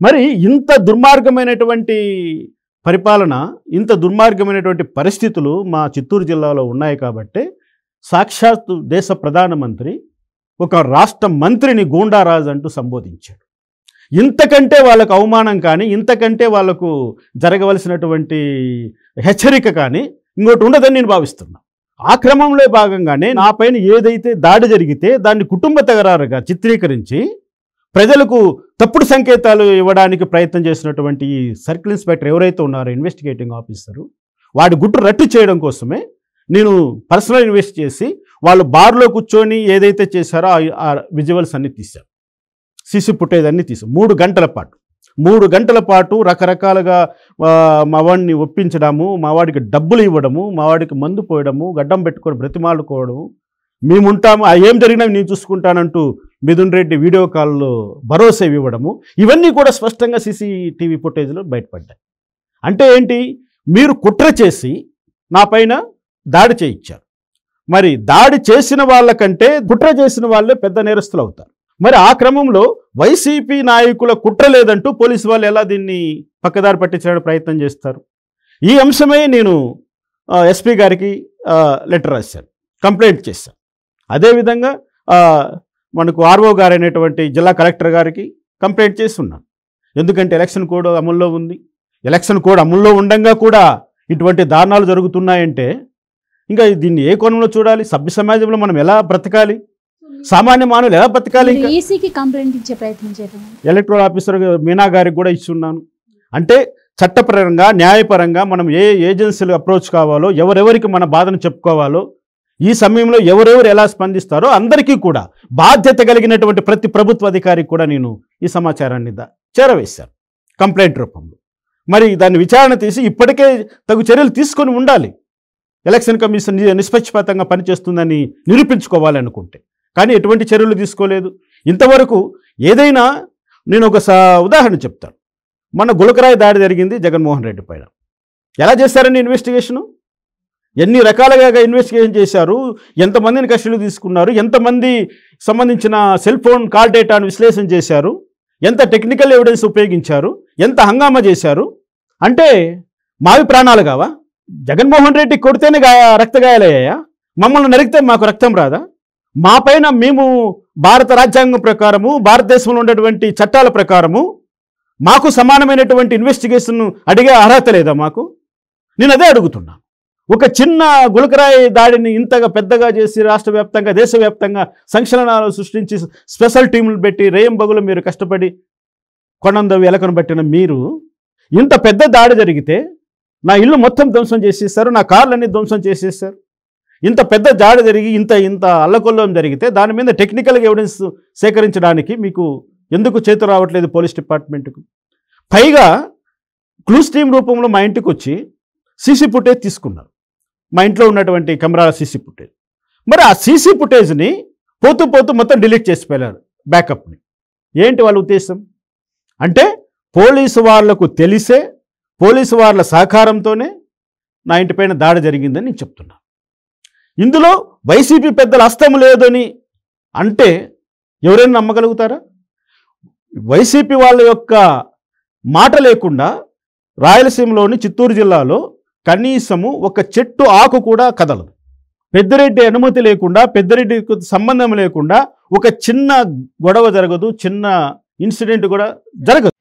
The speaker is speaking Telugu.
మరి ఇంత దుర్మార్గమైనటువంటి పరిపాలన, ఇంత దుర్మార్గమైనటువంటి పరిస్థితులు మా చిత్తూరు జిల్లాలో ఉన్నాయి కాబట్టి సాక్షాత్తు దేశ ప్రధానమంత్రి ఒక రాష్ట్ర మంత్రిని గూండారాజు అంటూ సంబోధించాడు. ఇంతకంటే వాళ్ళకు అవమానం కానీ, ఇంతకంటే వాళ్ళకు జరగవలసినటువంటి హెచ్చరిక కానీ ఇంకోటి ఉండదని నేను భావిస్తున్నా. ఆ క్రమంలో భాగంగానే నా పైన ఏదైతే దాడి జరిగితే దాన్ని కుటుంబ తగరారుగా చిత్రీకరించి ప్రజలకు తప్పుడు సంకేతాలు ఇవ్వడానికి ప్రయత్నం చేసినటువంటి ఈ సర్కిల్ ఇన్స్పెక్టర్ ఎవరైతే ఉన్నారో ఇన్వెస్టిగేటింగ్ ఆఫీసరు, వాడి గుట్టు రట్టు చేయడం కోసమే నేను పర్సనల్ ఇన్వెస్ట్ చేసి వాళ్ళు బార్లో కూర్చొని ఏదైతే చేశారో ఆ విజువల్స్ అన్నీ తీశారు, సీసీ ఫుటేజ్ అన్నీ తీసాం. 3 గంటల పాటు రకరకాలుగా మా వాడిని ఒప్పించడము, మా వాడికి డబ్బులు ఇవ్వడము, మా వాడికి మందు పోయడము, గడ్డం పెట్టుకొని బ్రతిమాలుకోవడము, మేముంటాము ఏం జరిగినా నేను చూసుకుంటానంటూ మిథున్ రెడ్డి వీడియో కాల్లో భరోసా ఇవ్వడము, ఇవన్నీ కూడా స్పష్టంగా సీసీటీవీ ఫుటేజ్లో బయటపడ్డాయి. అంటే ఏంటి, మీరు కుట్ర చేసి నా పైన దాడి చేయించారు. మరి దాడి చేసిన వాళ్ళకంటే కుట్ర చేసిన వాళ్ళే పెద్ద నేరస్తులు అవుతారు. మరి ఆ క్రమంలో వైసీపీ నాయకుల కుట్ర లేదంటూ పోలీసు వాళ్ళు ఎలా దీన్ని పక్కదారి పట్టించడానికి ప్రయత్నం చేస్తారు? ఈ అంశమే నేను ఎస్పీ గారికి లెటర్ రాశాను, కంప్లైంట్ చేశాను. అదేవిధంగా మనకు ఆర్ఓ గారు అయినటువంటి జిల్లా కలెక్టర్ గారికి కంప్లైంట్ చేసి ఉన్నాను. ఎందుకంటే ఎలక్షన్ కోడ్ అమల్లో ఉంది. ఎలక్షన్ కోడ్ అమల్లో ఉండగా కూడా ఇటువంటి దారుణాలు జరుగుతున్నాయంటే ఇంకా దీన్ని ఏ కోణంలో చూడాలి? సభ్య సమాజంలో మనం ఎలా బ్రతకాలి? సామాన్య మానవులు ఎలా బ్రతకాలి? ఈసీకి కంప్లైంట్ ఇచ్చే ప్రయత్నం చేయడం, ఎలక్టరల్ ఆఫీసర్ మీనా గారికి కూడా ఇస్తున్నాను. అంటే చట్టపరంగా న్యాయపరంగా మనం ఏ ఏజెన్సీలు అప్రోచ్ కావాలో, ఎవరెవరికి మన బాధను చెప్పుకోవాలో, ఈ సమయంలో ఎవరెవరు ఎలా స్పందిస్తారో అందరికీ కూడా బాధ్యత కలిగినటువంటి ప్రతి ప్రభుత్వ అధికారికి కూడా నేను ఈ సమాచారాన్ని చేరవేశాను కంప్లైంట్ రూపంలో. మరి దాన్ని విచారణ తీసి ఇప్పటికే తగు చర్యలు తీసుకొని ఉండాలి. ఎలక్షన్ కమిషన్ నిష్పక్షపాతంగా పనిచేస్తుందని నిరూపించుకోవాలనుకుంటే, కానీ ఎటువంటి చర్యలు తీసుకోలేదు ఇంతవరకు. ఏదైనా నేను ఒక ఉదాహరణ చెప్తాను. మన గులకరాయి దాడి జరిగింది జగన్మోహన్ రెడ్డి పైన. ఎలా చేశారండి ఇన్వెస్టిగేషను? ఎన్ని రకాలుగా ఇన్వెస్టిగేషన్ చేశారు, ఎంతమందిని కస్టడీలో తీసుకున్నారు, ఎంతమంది సంబంధించిన సెల్ ఫోన్ కాల్ డేటాను విశ్లేషణ చేశారు, ఎంత టెక్నికల్ ఎవిడెన్స్ ఉపయోగించారు, ఎంత హంగామా చేశారు. అంటే మావి ప్రాణాలు కావా? జగన్మోహన్ రెడ్డి కొడితేనే రక్తగాయాలయ్యాయా? మమ్మల్ని నరికితే మాకు రక్తం రాదా? మా పైన మేము భారత రాజ్యాంగం ప్రకారము, భారతదేశంలో ఉన్నటువంటి చట్టాల ప్రకారము మాకు సమానమైనటువంటి ఇన్వెస్టిగేషన్ అడిగే అర్హత లేదా మాకు? నేను అదే అడుగుతున్నాను. ఒక చిన్న గులకరాయి దాడిని ఇంతగా పెద్దగా చేసి రాష్ట్ర వ్యాప్తంగా, దేశవ్యాప్తంగా సంచలనాలు సృష్టించి స్పెషల్ టీములు పెట్టి రేయింబగులు మీరు కష్టపడి కొండందవి ఎలకను పట్టిన మీరు, ఇంత పెద్ద దాడి జరిగితే నా ఇల్లు మొత్తం ధ్వంసం చేసేస్తారు, నా కార్లన్నీ ధ్వంసం చేసేస్తారు. ఇంత పెద్ద దాడి జరిగి ఇంత అల్లకొల్లం జరిగితే దాని మీద టెక్నికల్గా ఎవిడెన్స్ సేకరించడానికి మీకు ఎందుకు చేతులు రావట్లేదు పోలీస్ డిపార్ట్మెంట్కు? పైగా క్లూస్ టీమ్ రూపంలో మా ఇంటికి వచ్చి సీసీ ఫుటేజ్ తీసుకున్నారు, మా ఇంట్లో ఉన్నటువంటి కెమెరా సీసీ ఫుటేజ్. మరి ఆ సీసీ ఫుటేజ్ని పోతూ మొత్తం డిలీట్ చేసిపోయారు, బ్యాకప్ని. ఏంటి వాళ్ళ ఉద్దేశం? అంటే పోలీసు వాళ్లకు తెలిసే, పోలీసు వాళ్ళ సహకారంతోనే నా ఇంటిపైన దాడి జరిగిందని నేను చెప్తున్నా. ఇందులో వైసీపీ పెద్దల హస్తం లేదని అంటే ఎవరైనా నమ్మగలుగుతారా? వైసీపీ వాళ్ళ యొక్క మాట లేకుండా రాయలసీమలోని చిత్తూరు జిల్లాలో కనీసము ఒక చెట్టు ఆకు కూడా కదలదు. పెద్దిరెడ్డి అనుమతి లేకుండా, పెద్దిరెడ్డికి సంబంధం లేకుండా ఒక చిన్న గొడవ జరగదు, చిన్న ఇన్సిడెంట్ కూడా జరగదు.